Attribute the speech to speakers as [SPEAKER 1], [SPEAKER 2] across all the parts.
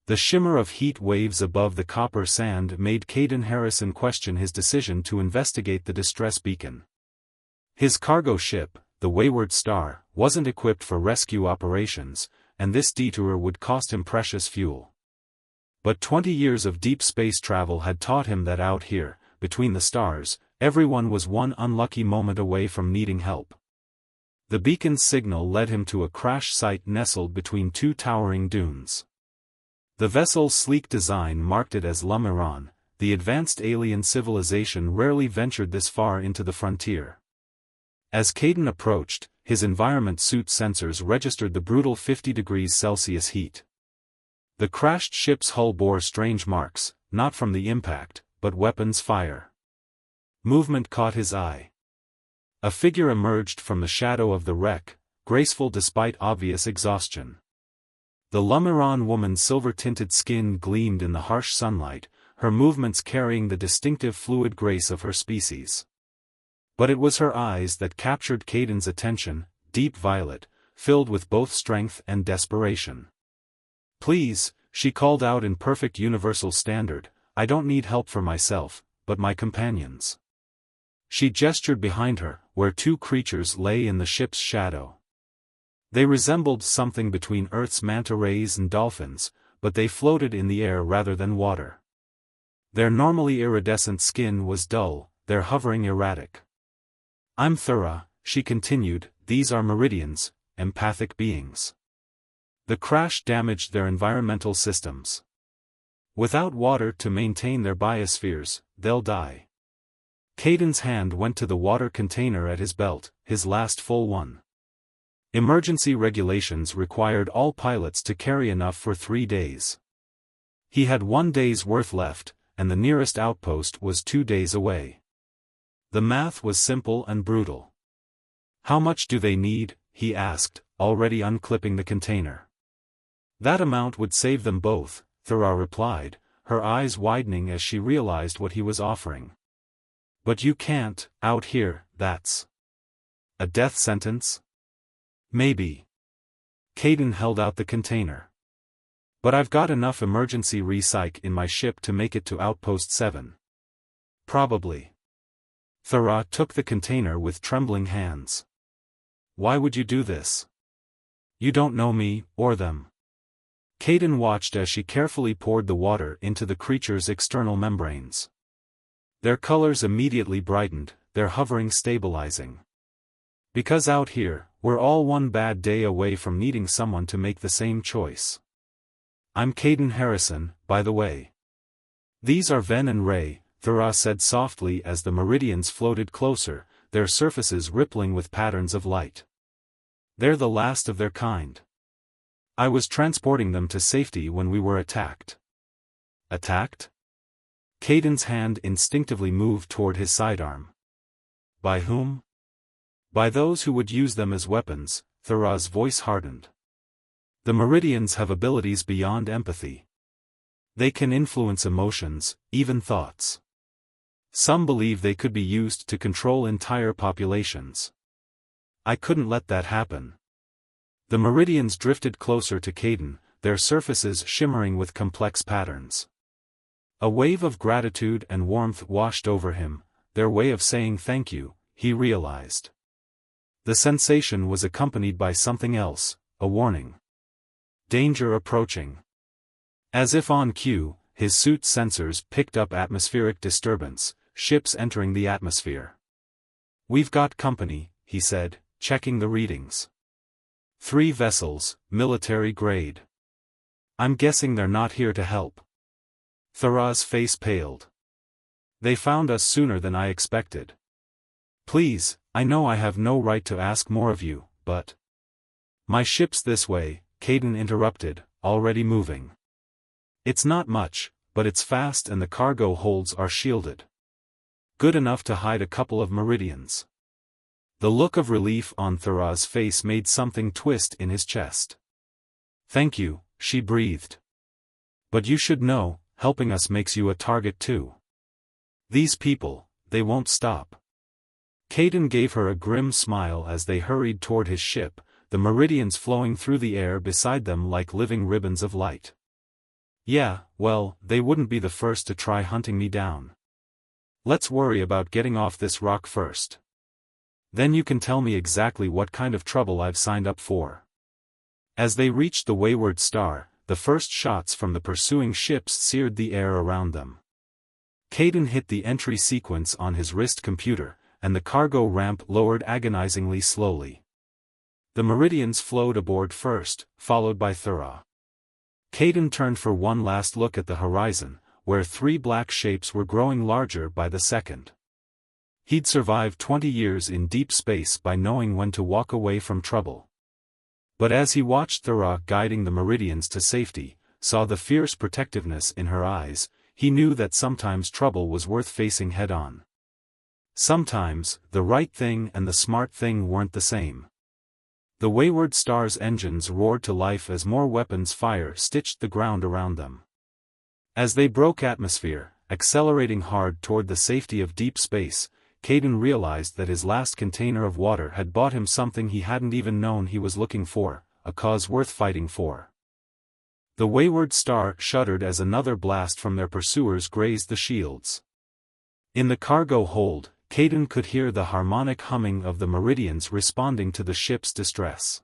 [SPEAKER 1] The shimmer of heat waves above the copper sand made Caden Harrison question his decision to investigate the distress beacon. His cargo ship, the Wayward Star, wasn't equipped for rescue operations, and this detour would cost him precious fuel. But 20 years of deep space travel had taught him that out here, between the stars, everyone was one unlucky moment away from needing help. The beacon's signal led him to a crash site nestled between two towering dunes. The vessel's sleek design marked it as Lumiron. The advanced alien civilization rarely ventured this far into the frontier. As Caden approached, his environment suit sensors registered the brutal 50 degrees Celsius heat. The crashed ship's hull bore strange marks, not from the impact, but weapons fire. Movement caught his eye. A figure emerged from the shadow of the wreck, graceful despite obvious exhaustion. The Lumiron woman's silver-tinted skin gleamed in the harsh sunlight, her movements carrying the distinctive fluid grace of her species. But it was her eyes that captured Caden's attention, deep violet, filled with both strength and desperation. "Please," she called out in perfect universal standard, "I don't need help for myself, but my companions." She gestured behind her, where two creatures lay in the ship's shadow. They resembled something between Earth's manta rays and dolphins, but they floated in the air rather than water. Their normally iridescent skin was dull, their hovering erratic. "I'm Thura," she continued, "these are Meridians, empathic beings. The crash damaged their environmental systems. Without water to maintain their biospheres, they'll die." Caden's hand went to the water container at his belt, his last full one. Emergency regulations required all pilots to carry enough for 3 days. He had 1 day's worth left, and the nearest outpost was 2 days away. The math was simple and brutal. "How much do they need?" he asked, already unclipping the container. "That amount would save them both," Thura replied, her eyes widening as she realized what he was offering. "But you can't, out here, that's a death sentence?" "Maybe." Caden held out the container. "But I've got enough emergency recyc in my ship to make it to Outpost 7. "Probably." Thura took the container with trembling hands. "Why would you do this? You don't know me, or them." Caden watched as she carefully poured the water into the creature's external membranes. Their colors immediately brightened, their hovering stabilizing. "Because out here, we're all one bad day away from needing someone to make the same choice. I'm Caden Harrison, by the way." "These are Ven and Ray," Thura said softly as the Meridians floated closer, their surfaces rippling with patterns of light. "They're the last of their kind. I was transporting them to safety when we were attacked." "Attacked?" Caden's hand instinctively moved toward his sidearm. "By whom?" "By those who would use them as weapons," Thura's voice hardened. "The Meridians have abilities beyond empathy. They can influence emotions, even thoughts. Some believe they could be used to control entire populations. I couldn't let that happen." The Meridians drifted closer to Caden, their surfaces shimmering with complex patterns. A wave of gratitude and warmth washed over him, their way of saying thank you, he realized. The sensation was accompanied by something else, a warning. Danger approaching. As if on cue, his suit's sensors picked up atmospheric disturbance, ships entering the atmosphere. "We've got company," he said, checking the readings. 3 vessels, military grade. "I'm guessing they're not here to help." Thura's face paled. "They found us sooner than I expected." "Please, I know I have no right to ask more of you, but—" "My ship's this way," Caden interrupted, already moving. "It's not much, but it's fast and the cargo holds are shielded. Good enough to hide a couple of Meridians." The look of relief on Thura's face made something twist in his chest. "Thank you," she breathed. "But you should know, helping us makes you a target too. These people, they won't stop." Caden gave her a grim smile as they hurried toward his ship, the Meridians flowing through the air beside them like living ribbons of light. Yeah, well, they wouldn't be the first to try hunting me down. Let's worry about getting off this rock first. Then you can tell me exactly what kind of trouble I've signed up for. As they reached the wayward star, the first shots from the pursuing ships seared the air around them. Caden hit the entry sequence on his wrist computer, and the cargo ramp lowered agonizingly slowly. The Meridians flowed aboard first, followed by Thura. Caden turned for one last look at the horizon, where three black shapes were growing larger by the second. He'd survived 20 years in deep space by knowing when to walk away from trouble. But as he watched Thura guiding the Meridians to safety, saw the fierce protectiveness in her eyes, he knew that sometimes trouble was worth facing head-on. Sometimes, the right thing and the smart thing weren't the same. The wayward star's engines roared to life as more weapons fire stitched the ground around them. As they broke atmosphere, accelerating hard toward the safety of deep space, Caden realized that his last container of water had bought him something he hadn't even known he was looking for, a cause worth fighting for. The wayward star shuddered as another blast from their pursuers grazed the shields. In the cargo hold, Caden could hear the harmonic humming of the Meridians responding to the ship's distress.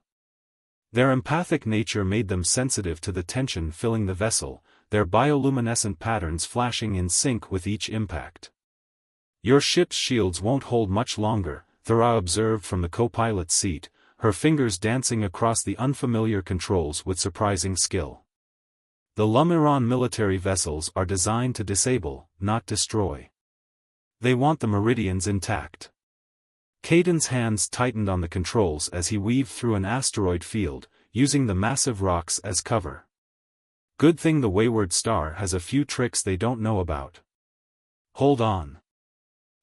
[SPEAKER 1] Their empathic nature made them sensitive to the tension filling the vessel, their bioluminescent patterns flashing in sync with each impact. Your ship's shields won't hold much longer, Thura observed from the co-pilot's seat, her fingers dancing across the unfamiliar controls with surprising skill. The Lumiron military vessels are designed to disable, not destroy. They want the Meridians intact. Caden's hands tightened on the controls as he weaved through an asteroid field, using the massive rocks as cover. Good thing the wayward star has a few tricks they don't know about. Hold on.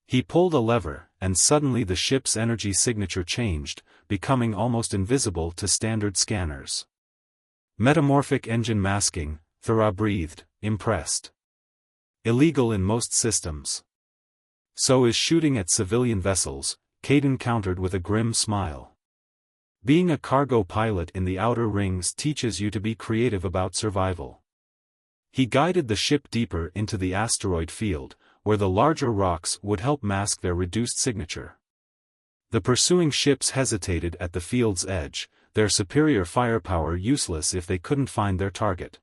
[SPEAKER 1] He pulled a lever, and suddenly the ship's energy signature changed, becoming almost invisible to standard scanners. Metamorphic engine masking, Thura breathed, impressed. Illegal in most systems. So is shooting at civilian vessels, Caden countered with a grim smile. Being a cargo pilot in the outer rings teaches you to be creative about survival. He guided the ship deeper into the asteroid field, where the larger rocks would help mask their reduced signature. The pursuing ships hesitated at the field's edge, their superior firepower useless if they couldn't find their target.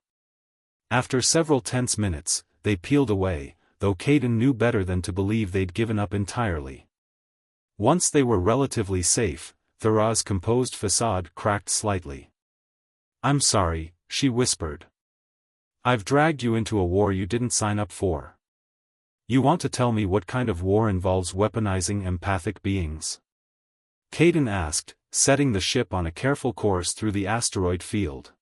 [SPEAKER 1] After several tense minutes, they peeled away, though Caden knew better than to believe they'd given up entirely. Once they were relatively safe, Thura's composed facade cracked slightly. "I'm sorry," she whispered. "I've dragged you into a war you didn't sign up for. You want to tell me what kind of war involves weaponizing empathic beings?" Caden asked, setting the ship on a careful course through the asteroid field.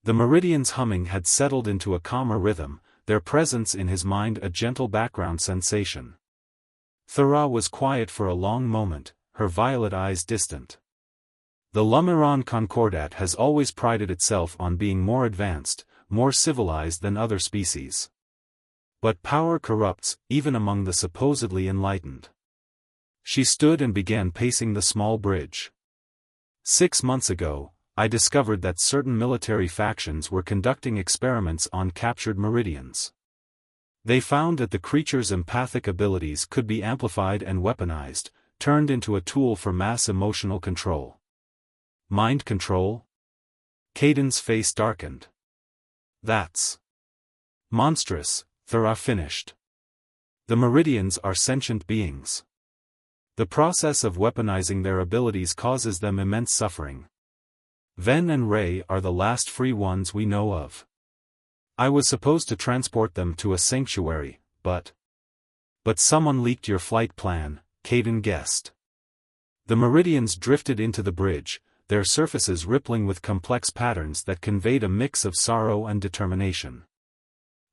[SPEAKER 1] The Meridian's humming had settled into a calmer rhythm, their presence in his mind a gentle background sensation. Thura was quiet for a long moment, her violet eyes distant. The Lumiron Concordat has always prided itself on being more advanced, more civilized than other species. But power corrupts, even among the supposedly enlightened. She stood and began pacing the small bridge. 6 months ago, I discovered that certain military factions were conducting experiments on captured Meridians. They found that the creature's empathic abilities could be amplified and weaponized, turned into a tool for mass emotional control. Mind control? Caden's face darkened. That's monstrous, Thura finished. The Meridians are sentient beings. The process of weaponizing their abilities causes them immense suffering. Ven and Ray are the last free ones we know of. I was supposed to transport them to a sanctuary, but someone leaked your flight plan, Caden guessed. The Meridians drifted into the bridge, their surfaces rippling with complex patterns that conveyed a mix of sorrow and determination.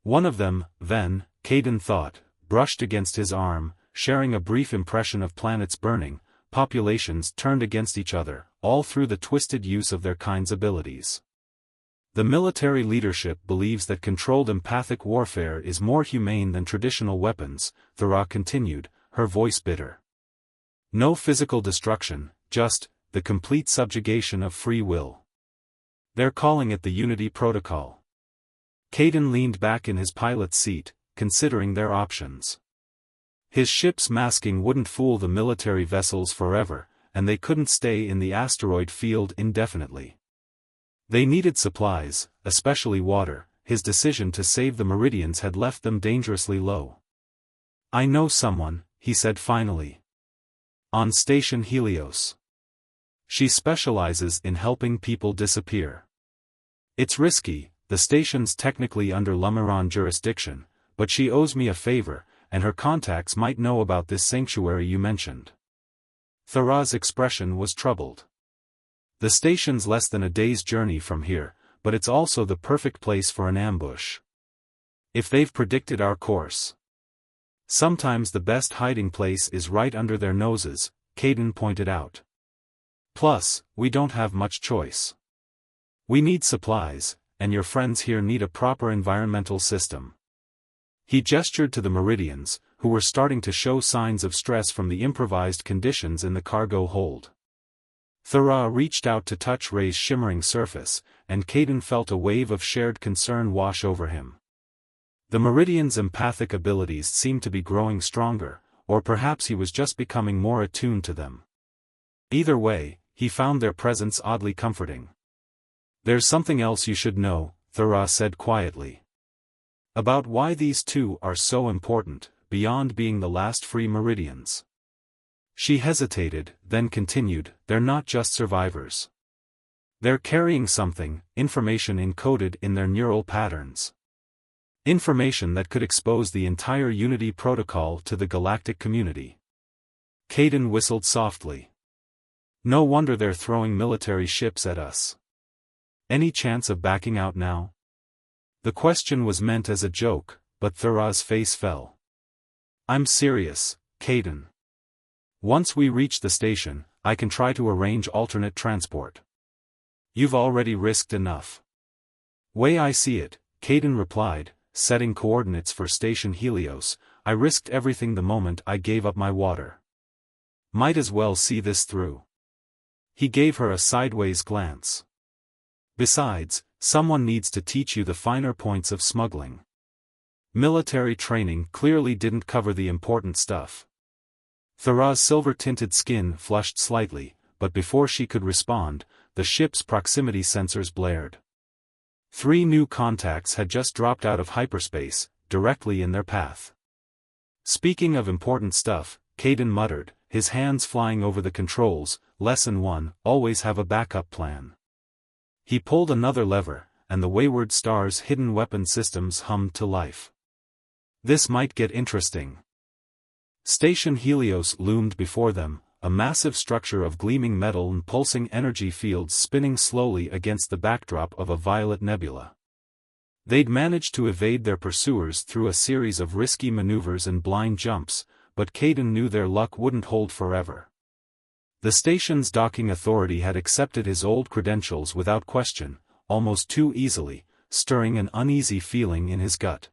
[SPEAKER 1] One of them, Ven, Caden thought, brushed against his arm, sharing a brief impression of planets burning, populations turned against each other, all through the twisted use of their kind's abilities. The military leadership believes that controlled empathic warfare is more humane than traditional weapons, Thura continued, her voice bitter. No physical destruction, just the complete subjugation of free will. They're calling it the Unity Protocol. Caden leaned back in his pilot's seat, considering their options. His ship's masking wouldn't fool the military vessels forever, and they couldn't stay in the asteroid field indefinitely. They needed supplies, especially water. His decision to save the Meridians had left them dangerously low. "I know someone," he said finally. "On Station Helios. She specializes in helping people disappear. It's risky, the station's technically under Lumiron jurisdiction, but she owes me a favor, and her contacts might know about this sanctuary you mentioned." Thara's expression was troubled. "The station's less than a day's journey from here, but it's also the perfect place for an ambush. If they've predicted our course. Sometimes the best hiding place is right under their noses," Caden pointed out. "Plus, we don't have much choice. We need supplies, and your friends here need a proper environmental system." He gestured to the Meridians, who were starting to show signs of stress from the improvised conditions in the cargo hold. Thara reached out to touch Ray's shimmering surface, and Caden felt a wave of shared concern wash over him. The Meridian's empathic abilities seemed to be growing stronger, or perhaps he was just becoming more attuned to them. Either way, he found their presence oddly comforting. "There's something else you should know," Thara said quietly. "About why these two are so important, beyond being the last free Meridians." She hesitated, then continued, "They're not just survivors. They're carrying something, information encoded in their neural patterns. Information that could expose the entire Unity protocol to the galactic community." Caden whistled softly. "No wonder they're throwing military ships at us. Any chance of backing out now?" The question was meant as a joke, but Thara's face fell. "I'm serious, Caden. Once we reach the station, I can try to arrange alternate transport. You've already risked enough." "Way I see it," Caden replied, setting coordinates for Station Helios, "I risked everything the moment I gave up my water. Might as well see this through." He gave her a sideways glance. "Besides, someone needs to teach you the finer points of smuggling. Military training clearly didn't cover the important stuff." Thara's silver-tinted skin flushed slightly, but before she could respond, the ship's proximity sensors blared. 3 new contacts had just dropped out of hyperspace, directly in their path. "Speaking of important stuff," Caden muttered, his hands flying over the controls, "Lesson 1, always have a backup plan." He pulled another lever, and the Wayward Star's hidden weapon systems hummed to life. This might get interesting. Station Helios loomed before them, a massive structure of gleaming metal and pulsing energy fields spinning slowly against the backdrop of a violet nebula. They'd managed to evade their pursuers through a series of risky maneuvers and blind jumps, but Caden knew their luck wouldn't hold forever. The station's docking authority had accepted his old credentials without question, almost too easily, stirring an uneasy feeling in his gut.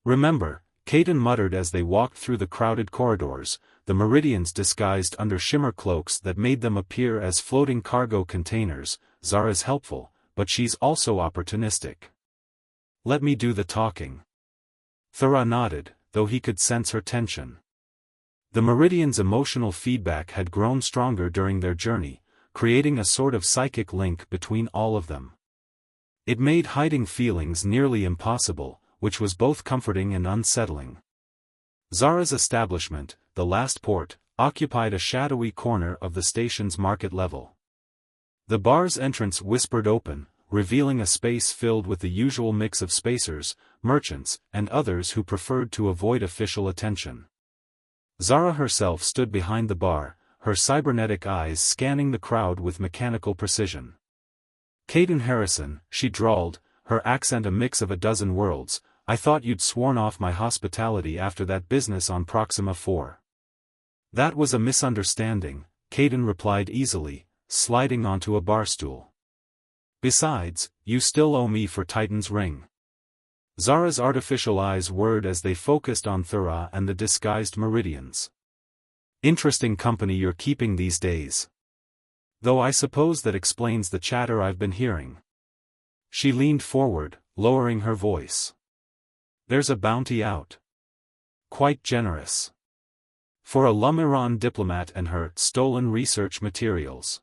[SPEAKER 1] "Remember," Caden muttered as they walked through the crowded corridors, the Meridians disguised under shimmer cloaks that made them appear as floating cargo containers. "Zara's helpful, but she's also opportunistic. Let me do the talking." Thara nodded, though he could sense her tension. The Meridians' emotional feedback had grown stronger during their journey, creating a sort of psychic link between all of them. It made hiding feelings nearly impossible, which was both comforting and unsettling. Zara's establishment, the last port, occupied a shadowy corner of the station's market level. The bar's entrance whispered open, revealing a space filled with the usual mix of spacers, merchants, and others who preferred to avoid official attention. Zara herself stood behind the bar, her cybernetic eyes scanning the crowd with mechanical precision. "Caden Harrison," she drawled, her accent a mix of a dozen worlds, "I thought you'd sworn off my hospitality after that business on Proxima 4. "That was a misunderstanding," Caden replied easily, sliding onto a bar stool. "Besides, you still owe me for Titan's ring." Zara's artificial eyes whirred as they focused on Thara and the disguised Meridians. "Interesting company you're keeping these days. Though I suppose that explains the chatter I've been hearing." She leaned forward, lowering her voice. "There's a bounty out. Quite generous. For a Lumiran diplomat and her stolen research materials."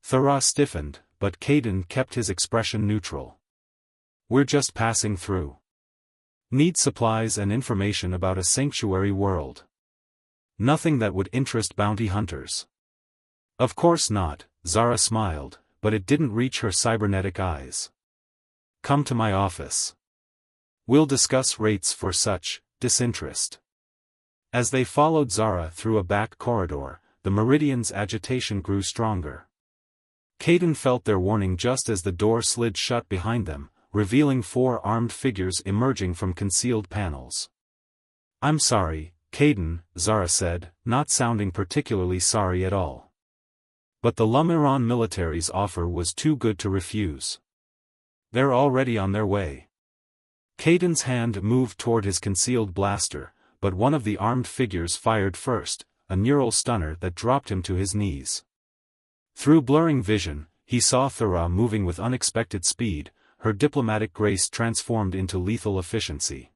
[SPEAKER 1] Thera stiffened, but Caden kept his expression neutral. "We're just passing through. Need supplies and information about a sanctuary world. Nothing that would interest bounty hunters." "Of course not," Zara smiled, but it didn't reach her cybernetic eyes. "Come to my office. We'll discuss rates for such disinterest." As they followed Zara through a back corridor, the Meridian's agitation grew stronger. Caden felt their warning just as the door slid shut behind them, revealing 4 armed figures emerging from concealed panels. "I'm sorry, Caden," Zara said, not sounding particularly sorry at all. But the Lumiran military's offer was too good to refuse. "They're already on their way." Caden's hand moved toward his concealed blaster, but one of the armed figures fired first, a neural stunner that dropped him to his knees. Through blurring vision, he saw Thera moving with unexpected speed, her diplomatic grace transformed into lethal efficiency.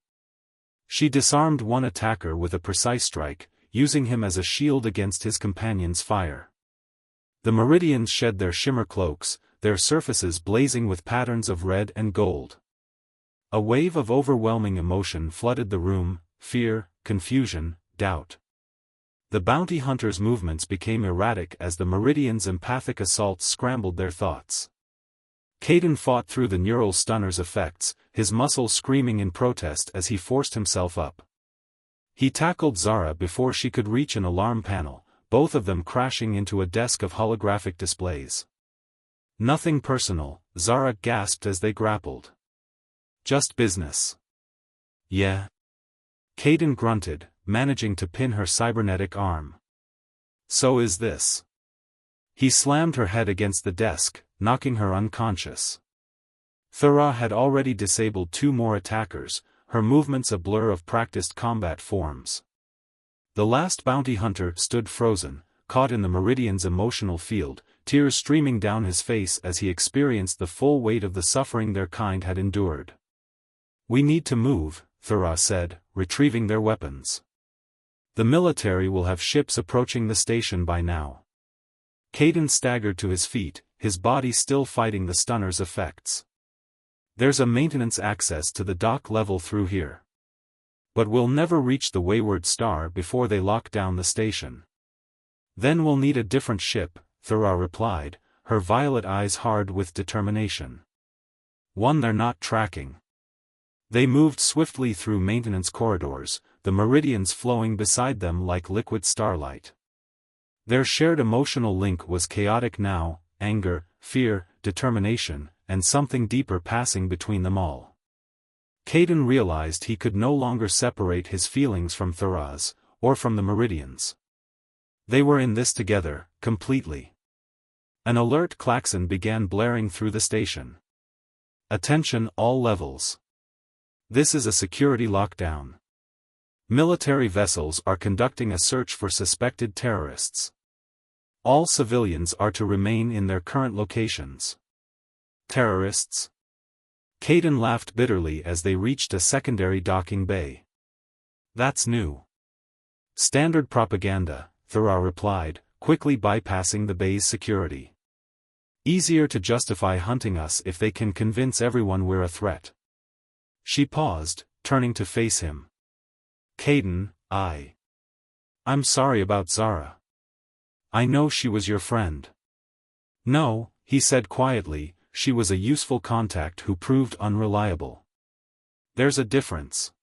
[SPEAKER 1] She disarmed one attacker with a precise strike, using him as a shield against his companion's fire. The Meridians shed their shimmer cloaks, their surfaces blazing with patterns of red and gold. A wave of overwhelming emotion flooded the room: fear, confusion, doubt. The bounty hunters' movements became erratic as the Meridians' empathic assaults scrambled their thoughts. Caden fought through the neural stunner's effects, his muscles screaming in protest as he forced himself up. He tackled Zara before she could reach an alarm panel, both of them crashing into a desk of holographic displays. "Nothing personal," Zara gasped as they grappled. "Just business." "Yeah." Caden grunted, managing to pin her cybernetic arm. "So is this." He slammed her head against the desk, knocking her unconscious. Thera had already disabled 2 more attackers, her movements a blur of practiced combat forms. The last bounty hunter stood frozen, caught in the Meridian's emotional field, tears streaming down his face as he experienced the full weight of the suffering their kind had endured. "We need to move," Thera said, retrieving their weapons. "The military will have ships approaching the station by now." Caden staggered to his feet, his body still fighting the stunner's effects. "There's a maintenance access to the dock level through here. But we'll never reach the Wayward Star before they lock down the station." "Then we'll need a different ship," Thera replied, her violet eyes hard with determination. "One they're not tracking." They moved swiftly through maintenance corridors, the Meridians flowing beside them like liquid starlight. Their shared emotional link was chaotic now: anger, fear, determination, and something deeper passing between them all. Caden realized he could no longer separate his feelings from Thera's, or from the Meridians. They were in this together, completely. An alert klaxon began blaring through the station. "Attention all levels. This is a security lockdown. Military vessels are conducting a search for suspected terrorists. All civilians are to remain in their current locations." "Terrorists?" Caden laughed bitterly as they reached a secondary docking bay. "That's new." "Standard propaganda," Thera replied, quickly bypassing the bay's security. "Easier to justify hunting us if they can convince everyone we're a threat." She paused, turning to face him. "Caden, I'm sorry about Zara. I know she was your friend." "No," he said quietly, "she was a useful contact who proved unreliable. There's a difference."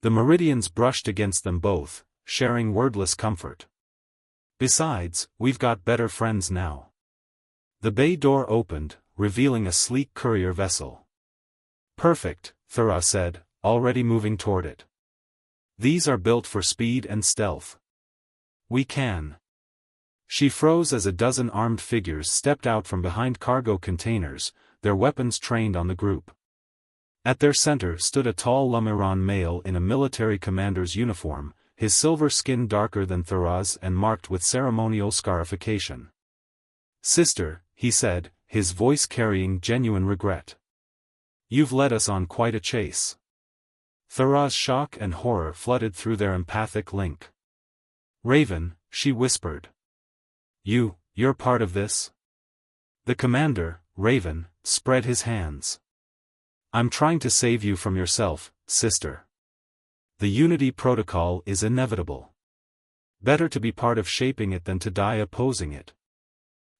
[SPEAKER 1] The Meridians brushed against them both, sharing wordless comfort. "Besides, we've got better friends now." The bay door opened, revealing a sleek courier vessel. "Perfect," Thera said, already moving toward it. "These are built for speed and stealth. We can." She froze as a dozen armed figures stepped out from behind cargo containers, their weapons trained on the group. At their center stood a tall Lumiran male in a military commander's uniform, his silver skin darker than Thera's and marked with ceremonial scarification. "Sister," he said, his voice carrying genuine regret. You've led us on quite a chase. Thurah's shock and horror flooded through their empathic link. Raven, she whispered. You're part of this? The commander, Raven, spread his hands. I'm trying to save you from yourself, sister. The Unity Protocol is inevitable. Better to be part of shaping it than to die opposing it.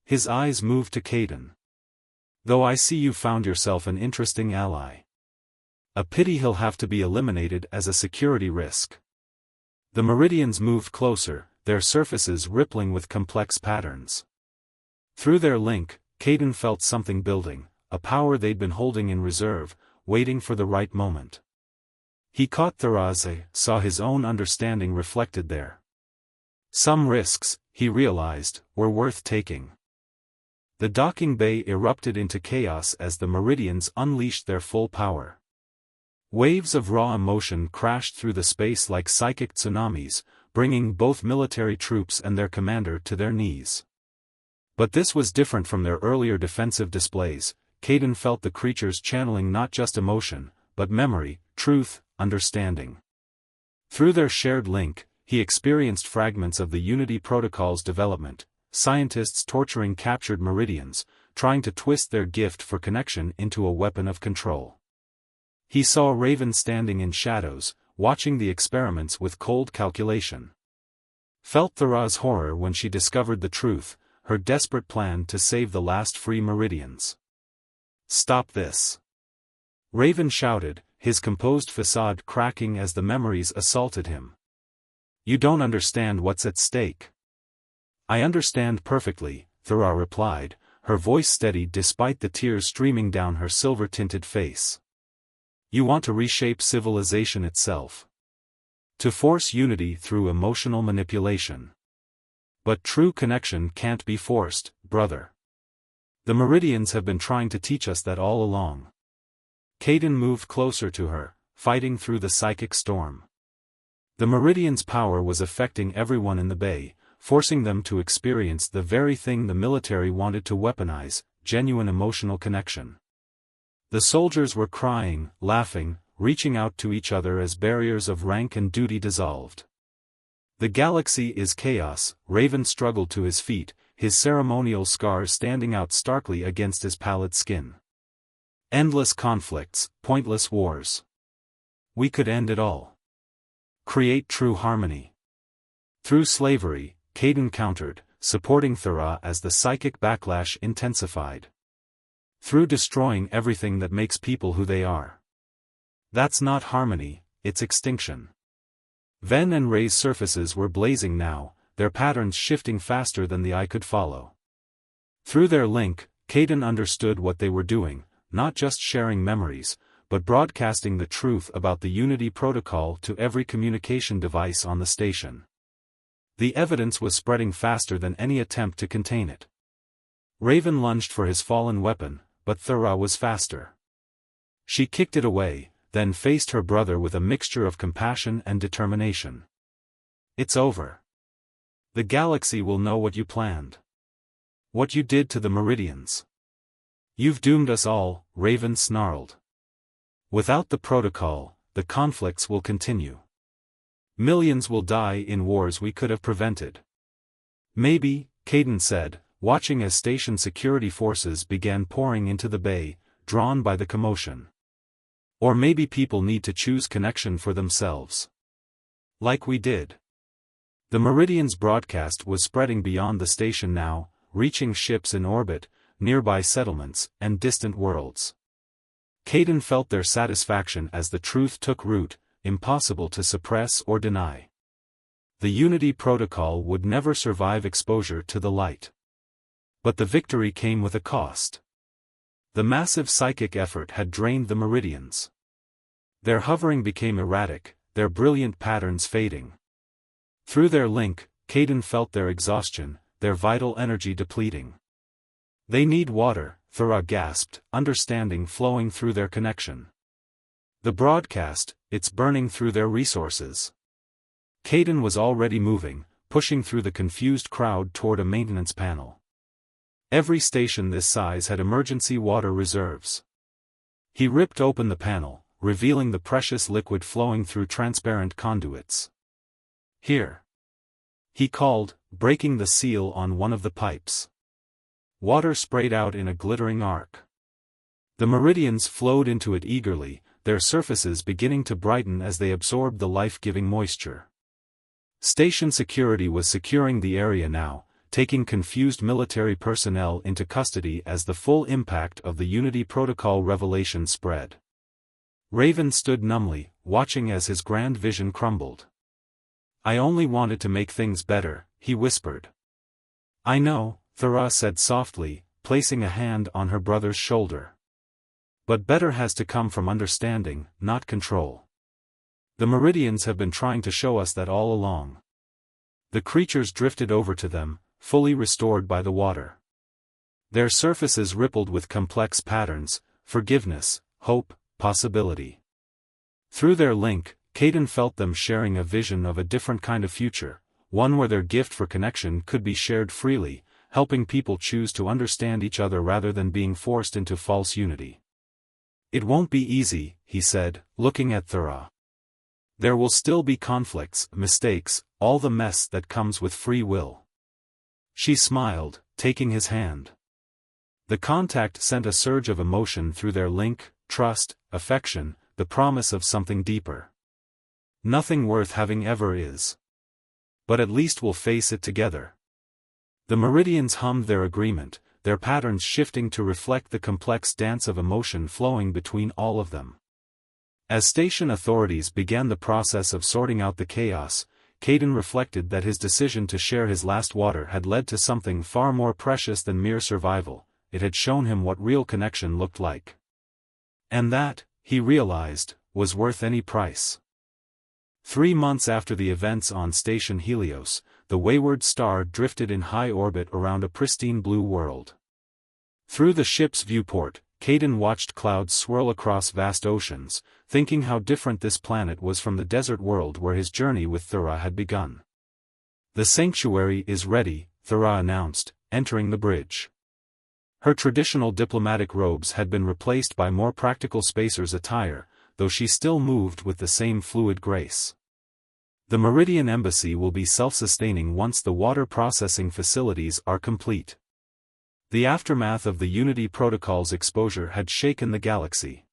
[SPEAKER 1] His eyes moved to Kaidan. Though I see you found yourself an interesting ally. A pity he'll have to be eliminated as a security risk. The Meridians moved closer, their surfaces rippling with complex patterns. Through their link, Kaidan felt something building, a power they'd been holding in reserve, waiting for the right moment. He caught Thurah's eye, saw his own understanding reflected there. Some risks, he realized, were worth taking. The docking bay erupted into chaos as the Meridians unleashed their full power. Waves of raw emotion crashed through the space like psychic tsunamis, bringing both military troops and their commander to their knees. But this was different from their earlier defensive displays. Kaidan felt the creatures channeling not just emotion, but memory, truth, understanding. Through their shared link, he experienced fragments of the Unity Protocol's development, scientists torturing captured Meridians, trying to twist their gift for connection into a weapon of control. He saw Raven standing in shadows, watching the experiments with cold calculation. Felt Thurah's horror when she discovered the truth, her desperate plan to save the last free Meridians. Stop this! Raven shouted, his composed facade cracking as the memories assaulted him. You don't understand what's at stake. I understand perfectly, Thurah replied, her voice steady despite the tears streaming down her silver-tinted face. You want to reshape civilization itself. To force unity through emotional manipulation. But true connection can't be forced, brother. The Meridians have been trying to teach us that all along. Kaidan moved closer to her, fighting through the psychic storm. The Meridians' power was affecting everyone in the bay, forcing them to experience the very thing the military wanted to weaponize, genuine emotional connection. The soldiers were crying, laughing, reaching out to each other as barriers of rank and duty dissolved. The galaxy is chaos. Raven struggled to his feet, his ceremonial scars standing out starkly against his pallid skin. Endless conflicts, pointless wars. We could end it all. Create true harmony. Through slavery, Kaidan countered, supporting Thurah as the psychic backlash intensified. Through destroying everything that makes people who they are. That's not harmony, it's extinction. Ven and Ray's surfaces were blazing now, their patterns shifting faster than the eye could follow. Through their link, Kaidan understood what they were doing, not just sharing memories, but broadcasting the truth about the Unity Protocol to every communication device on the station. The evidence was spreading faster than any attempt to contain it. Raven lunged for his fallen weapon, but Thurah was faster. She kicked it away, then faced her brother with a mixture of compassion and determination. It's over. The galaxy will know what you planned. What you did to the Meridians. You've doomed us all, Raven snarled. Without the protocol, the conflicts will continue. Millions will die in wars we could have prevented. Maybe, Kaidan said, watching as station security forces began pouring into the bay, drawn by the commotion. Or maybe people need to choose connection for themselves. Like we did. The Meridian's broadcast was spreading beyond the station now, reaching ships in orbit, nearby settlements, and distant worlds. Kaidan felt their satisfaction as the truth took root, impossible to suppress or deny. The Unity Protocol would never survive exposure to the light. But the victory came with a cost. The massive psychic effort had drained the Meridians. Their hovering became erratic, their brilliant patterns fading. Through their link, Kaidan felt their exhaustion, their vital energy depleting. They need water, Thurah gasped, understanding flowing through their connection. The broadcast, it's burning through their resources. Kaidan was already moving, pushing through the confused crowd toward a maintenance panel. Every station this size had emergency water reserves. He ripped open the panel, revealing the precious liquid flowing through transparent conduits. "Here," he called, breaking the seal on one of the pipes. Water sprayed out in a glittering arc. The meridians flowed into it eagerly, their surfaces beginning to brighten as they absorbed the life-giving moisture. Station security was securing the area now, taking confused military personnel into custody as the full impact of the Unity Protocol revelation spread. Raven stood numbly, watching as his grand vision crumbled. "I only wanted to make things better," he whispered. "I know," Thera said softly, placing a hand on her brother's shoulder. "But better has to come from understanding, not control. The Meridians have been trying to show us that all along." The creatures drifted over to them, fully restored by the water. Their surfaces rippled with complex patterns, forgiveness, hope, possibility. Through their link, Caden felt them sharing a vision of a different kind of future, one where their gift for connection could be shared freely, helping people choose to understand each other rather than being forced into false unity. "It won't be easy," he said, looking at Thera. "There will still be conflicts, mistakes, all the mess that comes with free will." She smiled, taking his hand. The contact sent a surge of emotion through their link, trust, affection, the promise of something deeper. "Nothing worth having ever is. But at least we'll face it together." The Meridians hummed their agreement, their patterns shifting to reflect the complex dance of emotion flowing between all of them. As station authorities began the process of sorting out the chaos, Caden reflected that his decision to share his last water had led to something far more precious than mere survival. It had shown him what real connection looked like. And that, he realized, was worth any price. 3 months after the events on Station Helios, the wayward star drifted in high orbit around a pristine blue world. Through the ship's viewport, Caden watched clouds swirl across vast oceans, thinking how different this planet was from the desert world where his journey with Thera had begun. "The sanctuary is ready," Thera announced, entering the bridge. Her traditional diplomatic robes had been replaced by more practical spacer's attire, though she still moved with the same fluid grace. "The Meridian Embassy will be self-sustaining once the water processing facilities are complete." The aftermath of the Unity Protocol's exposure had shaken the galaxy.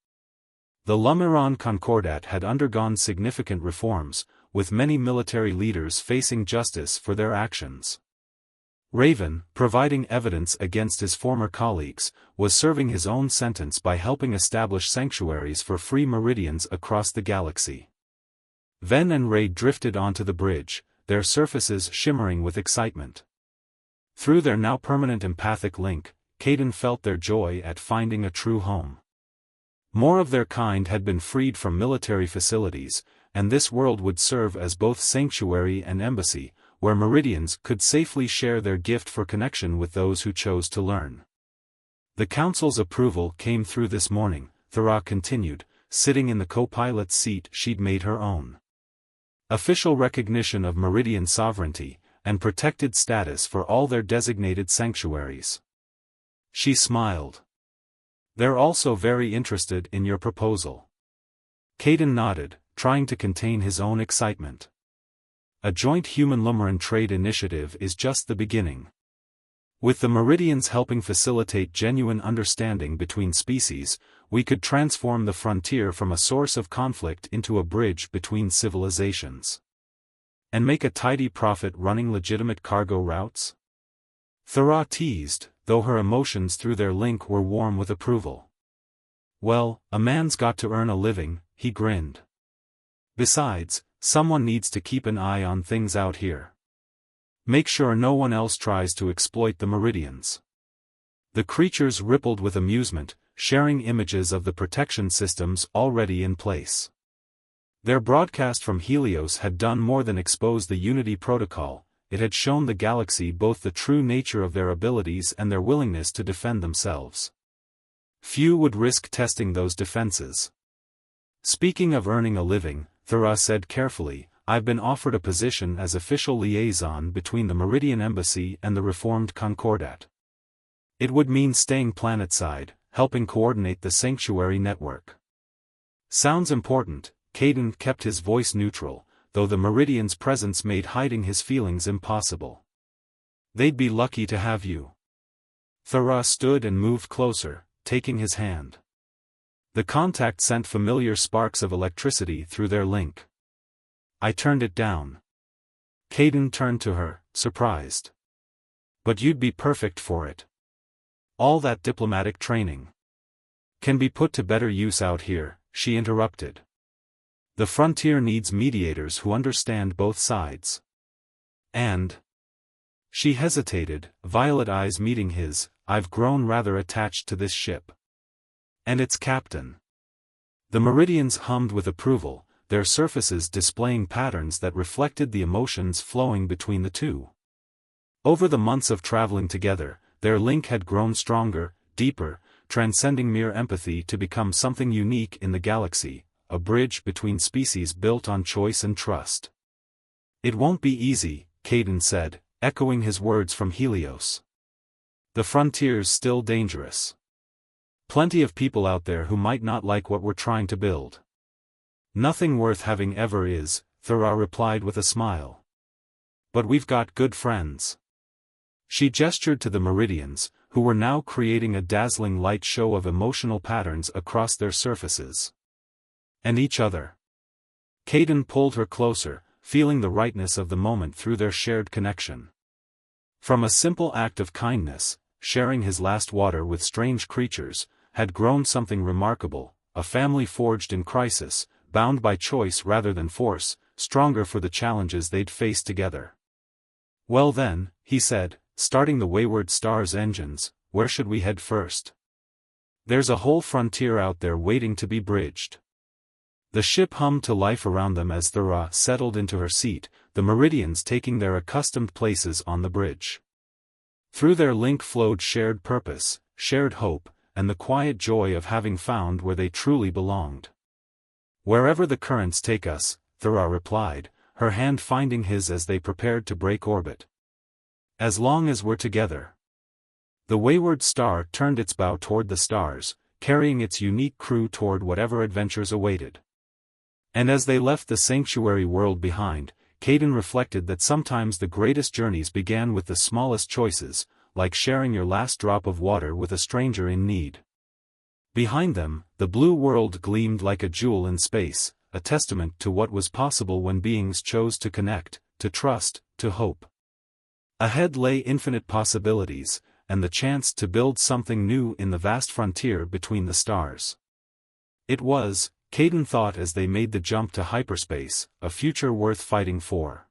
[SPEAKER 1] The Lumiron Concordat had undergone significant reforms, with many military leaders facing justice for their actions. Raven, providing evidence against his former colleagues, was serving his own sentence by helping establish sanctuaries for free Meridians across the galaxy. Ven and Ray drifted onto the bridge, their surfaces shimmering with excitement. Through their now permanent empathic link, Caden felt their joy at finding a true home. More of their kind had been freed from military facilities, and this world would serve as both sanctuary and embassy, where Meridians could safely share their gift for connection with those who chose to learn. "The Council's approval came through this morning," Thera continued, sitting in the co-pilot's seat she'd made her own. "Official recognition of Meridian sovereignty, and protected status for all their designated sanctuaries." She smiled. "They're also very interested in your proposal." Caden nodded, trying to contain his own excitement. A joint human-Lumiran trade initiative is just the beginning. With the Meridians helping facilitate genuine understanding between species, we could transform the frontier from a source of conflict into a bridge between civilizations. And make a tidy profit running legitimate cargo routes? Thera teased, though her emotions through their link were warm with approval. "Well, a man's got to earn a living," he grinned. "Besides, someone needs to keep an eye on things out here. Make sure no one else tries to exploit the Meridians." The creatures rippled with amusement, sharing images of the protection systems already in place. Their broadcast from Helios had done more than expose the Unity Protocol, it had shown the galaxy both the true nature of their abilities and their willingness to defend themselves. Few would risk testing those defenses. "Speaking of earning a living," Thera said carefully, "I've been offered a position as official liaison between the Meridian Embassy and the reformed Concordat. It would mean staying planetside, helping coordinate the sanctuary network. Sounds important, Caden kept his voice neutral, though the Meridian's presence made hiding his feelings impossible. They'd be lucky to have you. Thera stood and moved closer, taking his hand. The contact sent familiar sparks of electricity through their link. I turned it down. Caden turned to her, surprised. But you'd be perfect for it. All that diplomatic training can be put to better use out here, she interrupted. The frontier needs mediators who understand both sides. And she hesitated, violet eyes meeting his. I've grown rather attached to this ship. And its captain. The Meridians hummed with approval, their surfaces displaying patterns that reflected the emotions flowing between the two. Over the months of traveling together, their link had grown stronger, deeper, transcending mere empathy to become something unique in the galaxy, a bridge between species built on choice and trust. It won't be easy, Caden said, echoing his words from Helios. The frontier's still dangerous. Plenty of people out there who might not like what we're trying to build. Nothing worth having ever is, Thera replied with a smile. But we've got good friends. She gestured to the Meridians, who were now creating a dazzling light show of emotional patterns across their surfaces. And each other. Caden pulled her closer, feeling the rightness of the moment through their shared connection. From a simple act of kindness, sharing his last water with strange creatures, had grown something remarkable, a family forged in crisis, bound by choice rather than force, stronger for the challenges they'd face together. Well then, he said, starting the Wayward Star's engines, where should we head first? There's a whole frontier out there waiting to be bridged. The ship hummed to life around them as Thera settled into her seat, the Meridians taking their accustomed places on the bridge. Through their link flowed shared purpose, shared hope, and the quiet joy of having found where they truly belonged. Wherever the currents take us, Thera replied, her hand finding his as they prepared to break orbit. As long as we're together. The Wayward Star turned its bow toward the stars, carrying its unique crew toward whatever adventures awaited. And as they left the sanctuary world behind, Caden reflected that sometimes the greatest journeys began with the smallest choices, like sharing your last drop of water with a stranger in need. Behind them, the blue world gleamed like a jewel in space, a testament to what was possible when beings chose to connect, to trust, to hope. Ahead lay infinite possibilities, and the chance to build something new in the vast frontier between the stars. It was, Caden thought as they made the jump to hyperspace, a future worth fighting for.